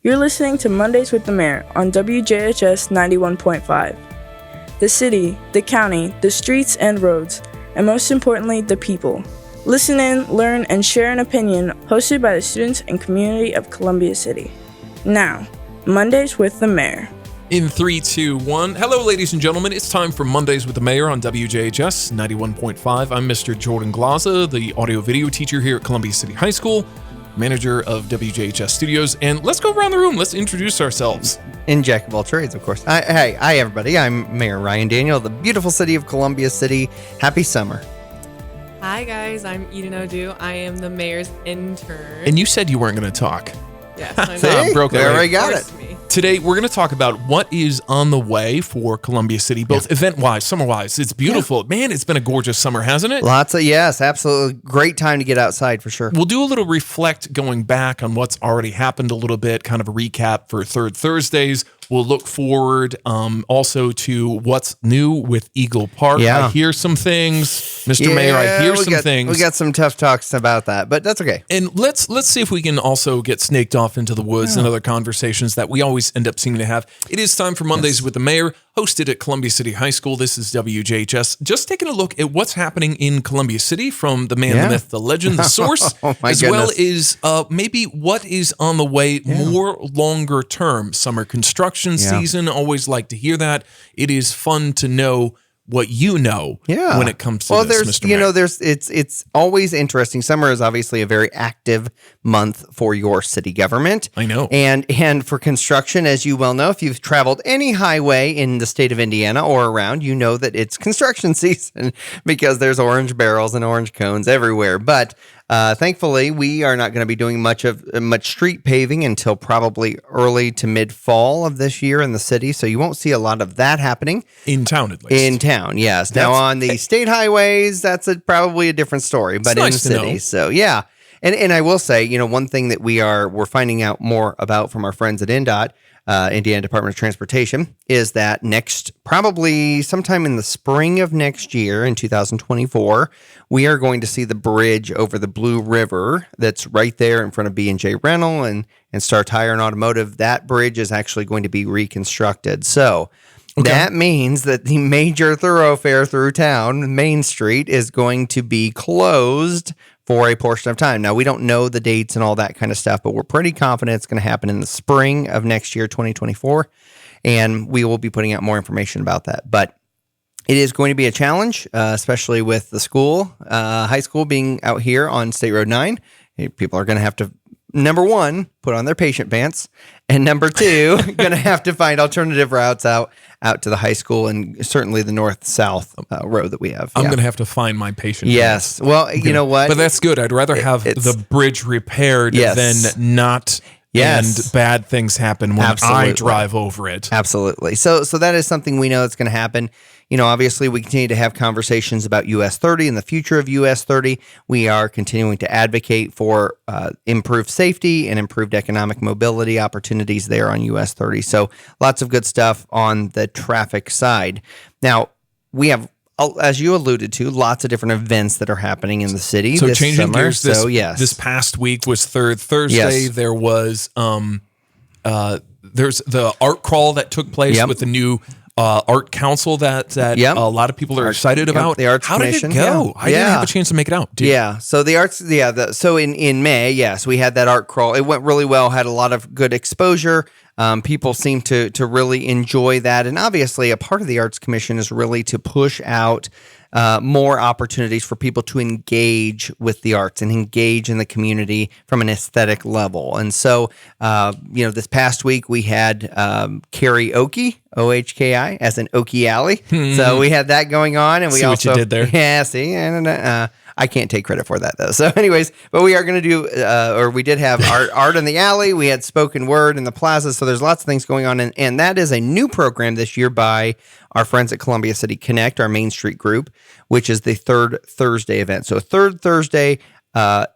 You're listening to Mondays with the Mayor on WJHS 91.5. The city, the county, the streets and roads, and most importantly, the people. Listen in, learn, and share an opinion hosted by the students and community of Columbia City. Now, Mondays with the Mayor. In 3, 2, 1. Hello, ladies and gentlemen. It's time for Mondays with the Mayor on WJHS 91.5. I'm Mr. Jordan Glaza, the audio-video teacher here at Columbia City High School, manager of WJHS Studios. And let's go around the room. Let's introduce ourselves. In Jack of all trades, of course. Hi, everybody. I'm Mayor Ryan Daniel, the beautiful city of Columbia City. Happy summer. Hi, guys. I'm Eden O'Du. I am the mayor's intern. And you said you weren't going to talk. Yes, I See? know. Broke it. There Right? we got it. Forced me. Today, we're going to talk about what is on the way for Columbia City, both event-wise, summer-wise. It's beautiful. Man, it's been a gorgeous summer, hasn't it? Yes, absolutely. Great time to get outside for sure. We'll do a little reflect going back on what's already happened a little bit, kind of a recap for Third Thursdays. We'll look forward also to what's new with Eagle Park. Yeah. I hear some things. Mr. Mayor, I hear some things. We got some tough talks about that, but that's okay. And let's see if we can also get snaked off into the woods and other conversations that we always end up seeming to have. It is time for Mondays with the Mayor, hosted at Columbia City High School. This is WJHS. Just taking a look at what's happening in Columbia City from the man, the myth, the legend, the source, Oh, my as well goodness. as maybe what is on the way more longer term. Summer construction season, always like to hear that. It is fun to know what you know when it comes to this, Mr. Mayor. It's always interesting. Summer is obviously a very active month for your city government. I know. And for construction, as you well know, if you've traveled any highway in the state of Indiana or around, you know that it's construction season because there's orange barrels and orange cones everywhere. But thankfully, we are not going to be doing much street paving until probably early to mid fall of this year in the city. So you won't see a lot of that happening. In town, at least. In town, yes. Now on the state highways, that's probably a different story, but in the city. So yeah. And I will say, one thing that we're finding out more about from our friends at INDOT, Indiana Department of Transportation, is that probably sometime in the spring of next year, in 2024, we are going to see the bridge over the Blue River that's right there in front of B&J Rental and Star Tire and Automotive. That bridge is actually going to be reconstructed. So that means that the major thoroughfare through town, Main Street, is going to be closed for a portion of time. Now, we don't know the dates and all that kind of stuff, but we're pretty confident it's going to happen in the spring of next year, 2024, and we will be putting out more information about that. But it is going to be a challenge, especially with the high school being out here on State Road 9. People are going to have to, number one, put on their patient pants, and number two, going to have to find alternative routes out to the high school and certainly the north-south road that we have. I'm going to have to find my patient. Yes. Well, you know what? But that's good. I'd rather have the bridge repaired than not. Yes. And bad things happen when I drive over it. Absolutely. So that is something we know that's going to happen. Obviously, we continue to have conversations about US 30 and the future of US 30. We are continuing to advocate for improved safety and improved economic mobility opportunities there on US 30. So lots of good stuff on the traffic side. Now, we have, as you alluded to, lots of different events that are happening in the city so this changing summer. gears, this past week was Third Thursday. Yes. There was there's the art crawl that took place with the new art council that a lot of people are excited about. The Arts How Commission. did it go? I didn't have a chance to make it out. So the arts, so in May, yes, we had that art crawl. It went really well, had a lot of good exposure. People seem to really enjoy that. And obviously a part of the Arts Commission is really to push out more opportunities for people to engage with the arts and engage in the community from an aesthetic level. And so, this past week we had karaoke, OHKI, as in Okie Alley. So we had that going on, and we see also what you did there. Yeah, see, and I can't take credit for that though. So, anyways, but we are going to do, we did have art in the alley. We had spoken word in the plaza. So there's lots of things going on, and that is a new program this year by our friends at Columbia City Connect, our Main Street group, which is the Third Thursday event. So Third Thursday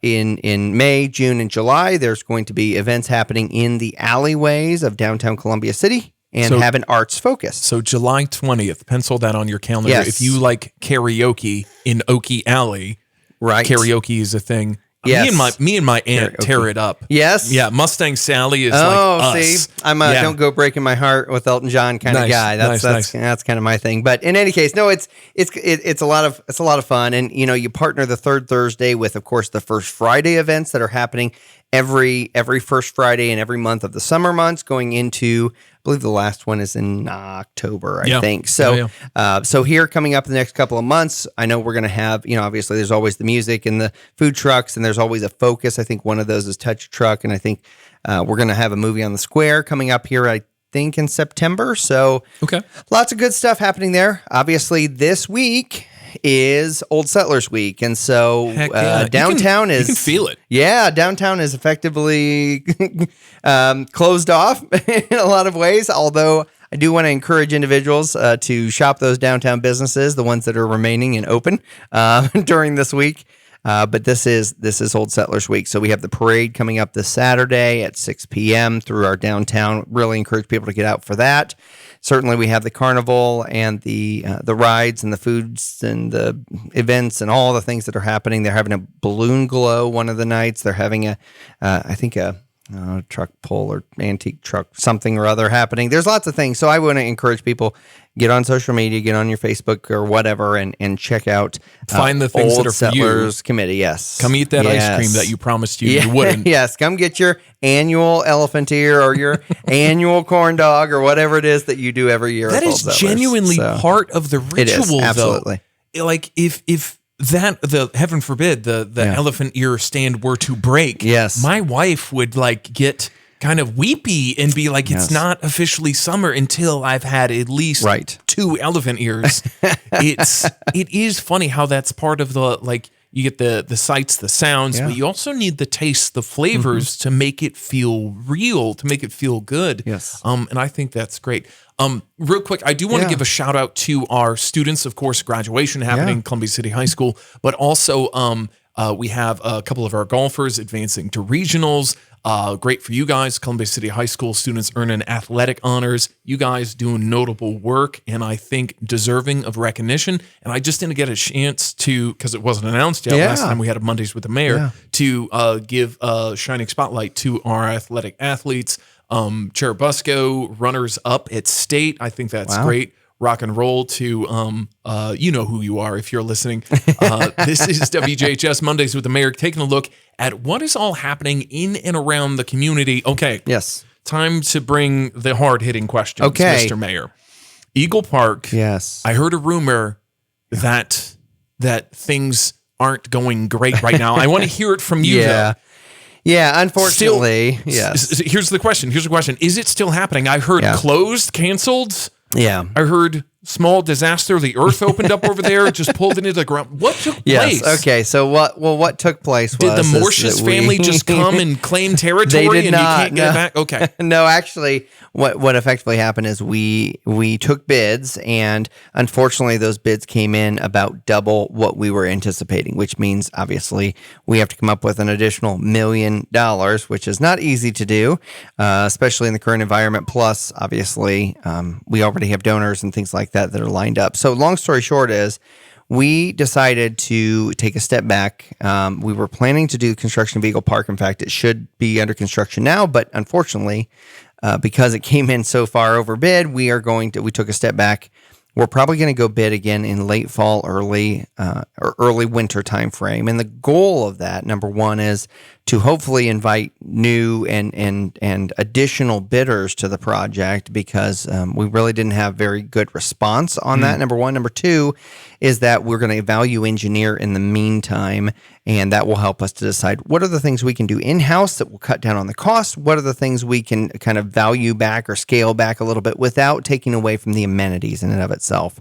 in May, June, and July, there's going to be events happening in the alleyways of downtown Columbia City and have an arts focus. So July 20th, pencil that on your calendar. Yes. If you like karaoke in Okie Alley, right? Karaoke is a thing. Yes. Me and my aunt tear it up. Yes. Yeah. Mustang Sally is like us. See, I'm a don't go breaking my heart with Elton John kind of guy. That's kind of my thing. But in any case, no, it's a lot of fun, and you partner the third Thursday with, of course, the first Friday events that are happening every first Friday in every month of the summer months, going into, I believe the last one is in October, I think. So, so here coming up in the next couple of months, I know we're going to have, obviously there's always the music and the food trucks, and there's always a focus. I think one of those is Touch a Truck, and I think we're going to have a movie on the square coming up here, I think in September. So lots of good stuff happening there. Obviously this week is Old Settlers Week, and so downtown you can feel it. Yeah, downtown is effectively closed off in a lot of ways, although I do want to encourage individuals to shop those downtown businesses, the ones that are remaining and open during this week. But this is Old Settlers Week. So we have the parade coming up this Saturday at 6 p.m. through our downtown. Really encourage people to get out for that. Certainly we have the carnival and the rides and the foods and the events and all the things that are happening. They're having a balloon glow one of the nights. They're having a truck pull or antique truck, something or other happening. There's lots of things. So I want to encourage people, get on social media, get on your Facebook or whatever, and check out find the things Old that are Settlers for you. Committee. Yes. Come eat that ice cream that you promised you wouldn't. Yes. Come get your annual elephant ear or your annual corn dog or whatever it is that you do every year. That is genuinely part of the ritual, it is, absolutely. Though. Like if that heaven forbid the elephant ear stand were to break, my wife would get kind of weepy and be like, it's not officially summer until I've had at least 2 elephant ears. It is funny how that's part of the you get the sights, the sounds, but you also need the tastes, the flavors to make it feel real, to make it feel good. Yes. And I think that's great. Real quick, I do want to give a shout out to our students, of course, graduation happening, Columbia City High School, but also we have a couple of our golfers advancing to regionals. Great for you guys. Columbia City High School students earning athletic honors. You guys doing notable work, and I think deserving of recognition. And I just didn't get a chance to, because it wasn't announced yet last time we had a Mondays with the Mayor, to give a shining spotlight to our athletic athletes. Cherubusco, runners up at state. I think that's great. Rock and roll to, you know who you are if you're listening. This is WJHS Mondays with the Mayor, taking a look at what is all happening in and around the community. Okay. Yes. Time to bring the hard-hitting questions, Mr. Mayor. Eagle Park. Yes. I heard a rumor that things aren't going great right now. I want to hear it from you, though. Yeah, unfortunately. Yes. Here's the question. Is it still happening? I heard closed, canceled. Yeah. I heard small disaster. The earth opened up over there, just pulled into the ground. What took place? Okay. So what took place was... Did the Morses family just come and claim territory? They did not. You can't get it back? Okay. No, actually, what effectively happened is we took bids, and unfortunately those bids came in about double what we were anticipating, which means obviously we have to come up with an additional $1 million, which is not easy to do, especially in the current environment. Plus, obviously, we already have donors and things like that are lined up. So long story short is we decided to take a step back. We were planning to do construction of Eagle Park. In fact, it should be under construction now, but unfortunately, because it came in so far over bid, we took a step back. We're probably going to go bid again in late fall, early winter time frame. And the goal of that, number one, is to hopefully invite new and additional bidders to the project, because we really didn't have very good response on that. Number one. Number two is that we're going to value engineer in the meantime, and that will help us to decide what are the things we can do in-house that will cut down on the cost, what are the things we can kind of value back or scale back a little bit without taking away from the amenities in and of itself.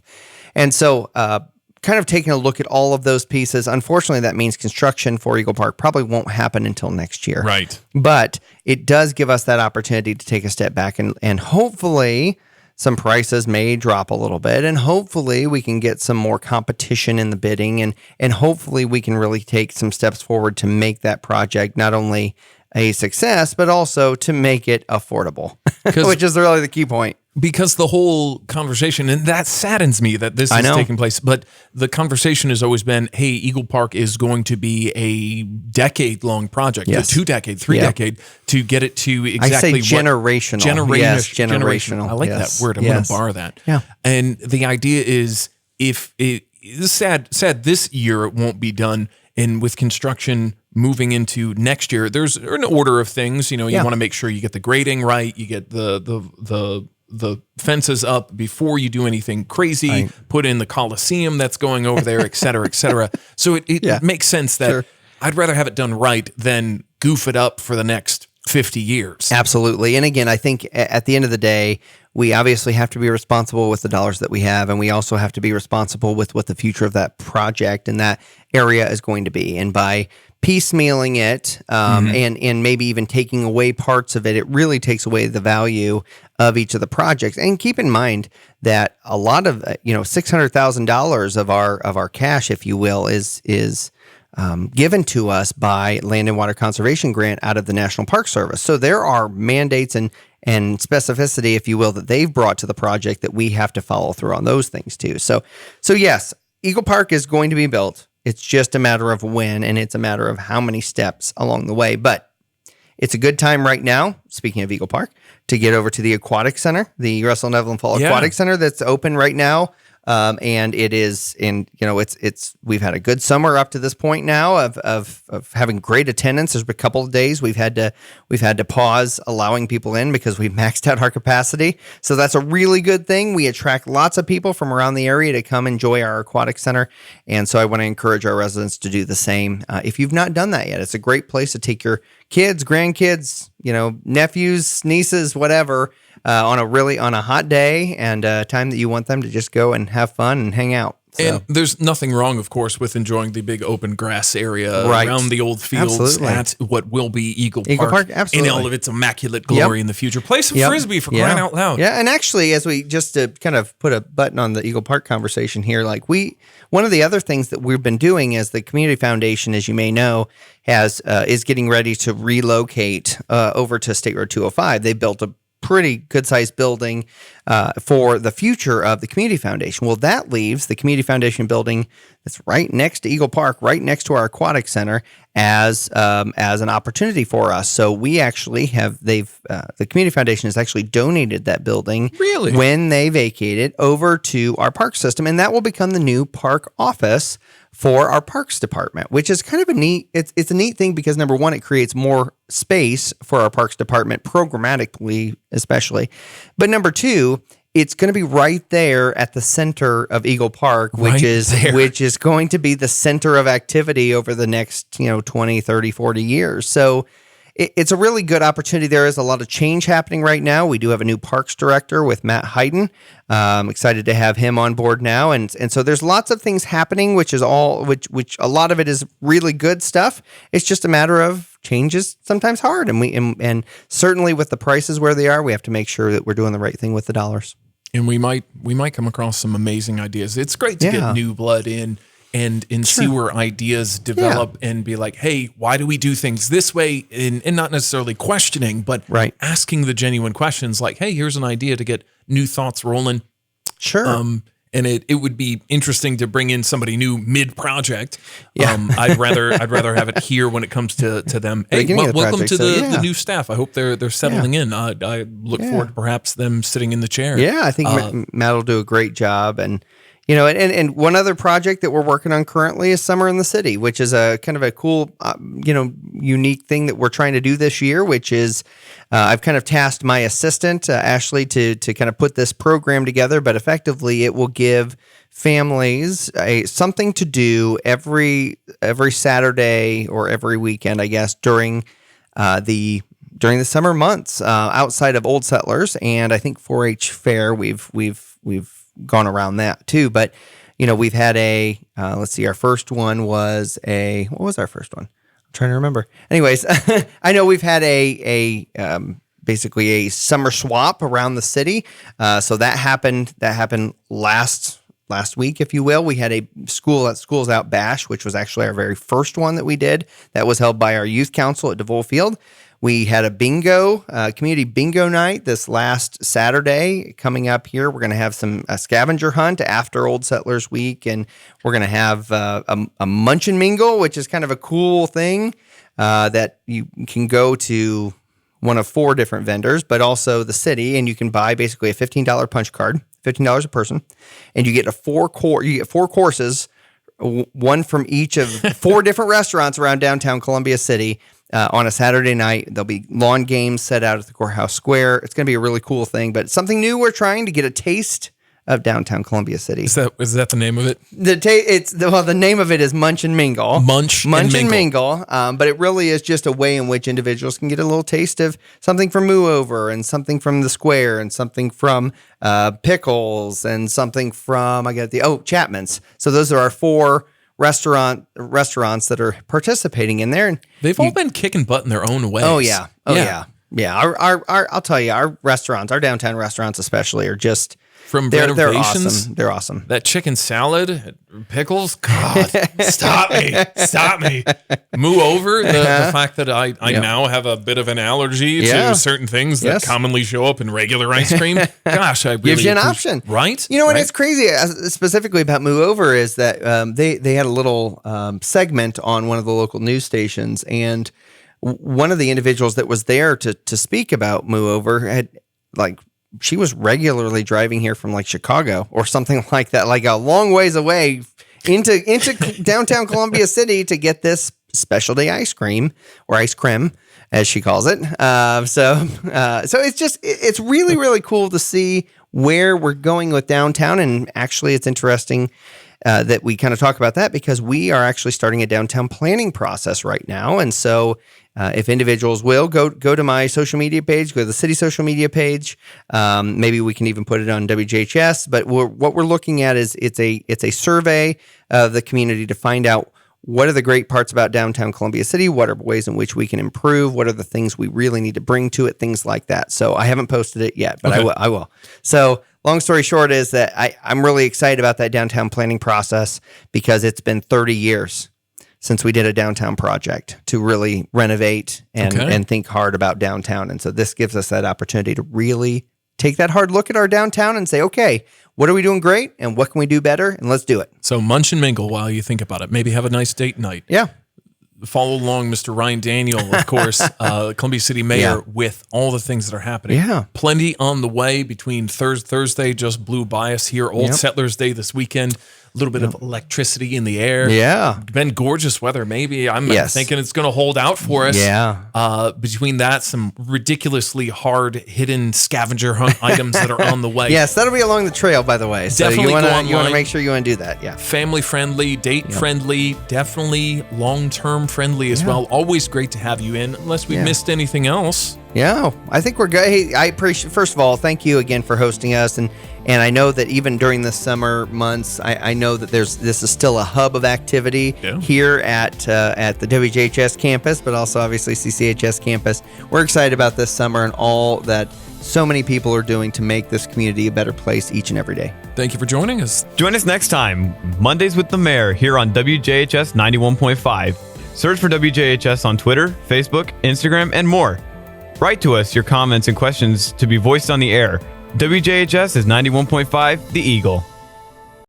And so kind of taking a look at all of those pieces. Unfortunately, that means construction for Eagle Park probably won't happen until next year. Right. But it does give us that opportunity to take a step back, and hopefully some prices may drop a little bit, and hopefully we can get some more competition in the bidding, and hopefully we can really take some steps forward to make that project not only a success, but also to make it affordable, which is really the key point. because the whole conversation, and that saddens me that this is taking place, but the conversation has always been, hey, Eagle Park is going to be a decade-long project, Yes. 2 decade, 3 decade, to get it to I say exactly generational. Yes, generational. I like Yes. that word. I'm going to borrow that. Yeah. And the idea is, if it is sad this year it won't be done, and with construction moving into next year, there's an order of things. You want to make sure you get the grading right, you get the fences up before you do anything crazy, put in the Coliseum that's going over there, et cetera, et cetera. So it makes sense that I'd rather have it done right than goof it up for the next 50 years. Absolutely. And again, I think at the end of the day, we obviously have to be responsible with the dollars that we have, and we also have to be responsible with what the future of that project and that area is going to be. And by piecemealing it and maybe even taking away parts of it, it really takes away the value of each of the projects. And keep in mind that a lot of $600,000 of our cash, if you will, is given to us by Land and Water Conservation Grant out of the National Park Service. So there are mandates and specificity, if you will, that they've brought to the project that we have to follow through on those things too. So yes, Eagle Park is going to be built. It's just a matter of when, and it's a matter of how many steps along the way. But it's a good time right now, speaking of Eagle Park, to get over to the Aquatic Center, the Russell and Evelyn Fall Aquatic Center that's open right now. And it is we've had a good summer up to this point now of having great attendance. There's been a couple of days we've had to pause allowing people in because we've maxed out our capacity. So that's a really good thing. We attract lots of people from around the area to come enjoy our aquatic center. And so I want to encourage our residents to do the same. If you've not done that yet, it's a great place to take your kids, grandkids, nephews, nieces, whatever, on a hot day and a time that you want them to just go and have fun and hang out. So. And there's nothing wrong, of course, with enjoying the big open grass area around the old fields at what will be Eagle Park in all of its immaculate glory in the future. Play some Frisbee for crying out loud. Yeah, and actually, as we just to kind of put a button on the Eagle Park conversation here, one of the other things that we've been doing as the Community Foundation, as you may know, is getting ready to relocate over to State Road 205. They built a pretty good-sized building for the future of the Community Foundation. Well, that leaves the Community Foundation building that's right next to Eagle Park, right next to our aquatic center, as an opportunity for us. So we actually the Community Foundation has actually donated that building when they vacate it over to our park system, and that will become the new park office for our parks department, which is kind of a neat thing because number one, it creates more space for our parks department programmatically, especially. But number two, it's going to be right there at the center of Eagle Park, which is going to be the center of activity over the next, 20, 30, 40 years. So it's a really good opportunity. There is a lot of change happening right now. We do have a new parks director with Matt Hayden. I'm excited to have him on board now. And so there's lots of things happening, which a lot of it is really good stuff. It's just a matter of change is sometimes hard. And certainly with the prices where they are, we have to make sure that we're doing the right thing with the dollars. And we might come across some amazing ideas. It's great to get new blood in and see where ideas develop and be like, hey, why do we do things this way? And not necessarily questioning, but asking the genuine questions like, hey, here's an idea to get new thoughts rolling. Sure. And it would be interesting to bring in somebody new mid-project. I'd rather have it here when it comes to them. Hey, welcome to the new staff. I hope they're settling in. I look forward to perhaps them sitting in the chair. Yeah, I think Matt will do a great job. And and one other project that we're working on currently is Summer in the City, which is a kind of a cool, unique thing that we're trying to do this year, which is I've kind of tasked my assistant, Ashley, to kind of put this program together, but effectively it will give families something to do every Saturday or every weekend, I guess, during the summer months outside of Old Settlers. And I think 4-H Fair, we've gone around that too, but we've had let's see, our first one was what was our first one? I'm trying to remember. Anyways, I know we've had basically a summer swap around the city. So that happened last week, if you will. We had a Schools Out Bash, which was actually our very first one that we did. That was held by our youth council at DeVol Field. We had a community bingo night this last Saturday coming up here. We're going to have a scavenger hunt after Old Settlers Week, and we're going to have a Munch and Mingle, which is kind of a cool thing that you can go to one of 4 different vendors, but also the city, and you can buy basically a $15 punch card, $15 a person, and you get 4 courses, one from each of 4 different restaurants around downtown Columbia City. On a Saturday night, there'll be lawn games set out at the Courthouse Square. It's going to be a really cool thing, but something new. We're trying to get a taste of downtown Columbia City. Is that the name of it? The name of it is Munch and Mingle. Munch and Mingle. But it really is just a way in which individuals can get a little taste of something from Moo Over, and something from the Square, and something from Pickles, and something from Chapman's. So those are our 4 restaurants that are participating in there. And they've all been kicking butt in their own ways. Oh yeah. I'll tell you, our restaurants, our downtown restaurants especially, are just they're awesome. They're awesome. That chicken salad, Pickles, God, stop me. Moo Over, the fact that I now have a bit of an allergy to certain things that commonly show up in regular ice cream. Gosh, I really gives you an option, right? You know what? It's crazy. Specifically about Moo Over is that they had a little segment on one of the local news stations, and one of the individuals that was there to speak about Moo Over had she was regularly driving here from Chicago or something like that, a long ways away into downtown Columbia City to get this specialty ice cream, or ice creme, as she calls it. So it's really, really cool to see where we're going with downtown. And actually, it's interesting that we kind of talk about that, because we are actually starting a downtown planning process right now. And so if individuals will go to my social media page, go to the city social media page, maybe we can even put it on WJHS. But what we're looking at is it's a survey of the community to find out what are the great parts about downtown Columbia City, what are ways in which we can improve, what are the things we really need to bring to it, things like that. So I haven't posted it yet, but okay. I will. So long story short is that I'm really excited about that downtown planning process, because it's been 30 years since we did a downtown project to really renovate and think hard about downtown. And so this gives us that opportunity to really take that hard look at our downtown and say, okay, what are we doing great and what can we do better? And let's do it. So Munch and Mingle while you think about it. Maybe have a nice date night. Yeah. Follow along, Mr. Ryan Daniel, of course, Columbia City Mayor, with all the things that are happening. Yeah. Plenty on the way between Thursday, just blew by us here. Old Settlers Day this weekend. A little bit of electricity in the air. Yeah. Been gorgeous weather. Maybe I'm thinking it's going to hold out for us. Yeah. Between that, some ridiculously hard hidden scavenger hunt items that are on the way. Yes, that'll be along the trail, by the way. So definitely you want to make sure you want to do that. Yeah. Family friendly, date friendly, definitely long-term friendly as well. Always great to have you in, unless we missed anything else. Yeah, I think we're good. Hey, I appreciate, first of all, thank you again for hosting us. And I know that even during the summer months, I know that this is still a hub of activity here at the WJHS campus, but also obviously CCHS campus. We're excited about this summer and all that so many people are doing to make this community a better place each and every day. Thank you for joining us. Join us next time, Mondays with the Mayor, here on WJHS 91.5. Search for WJHS on Twitter, Facebook, Instagram, and more. Write to us your comments and questions to be voiced on the air. WJHS is 91.5, The Eagle.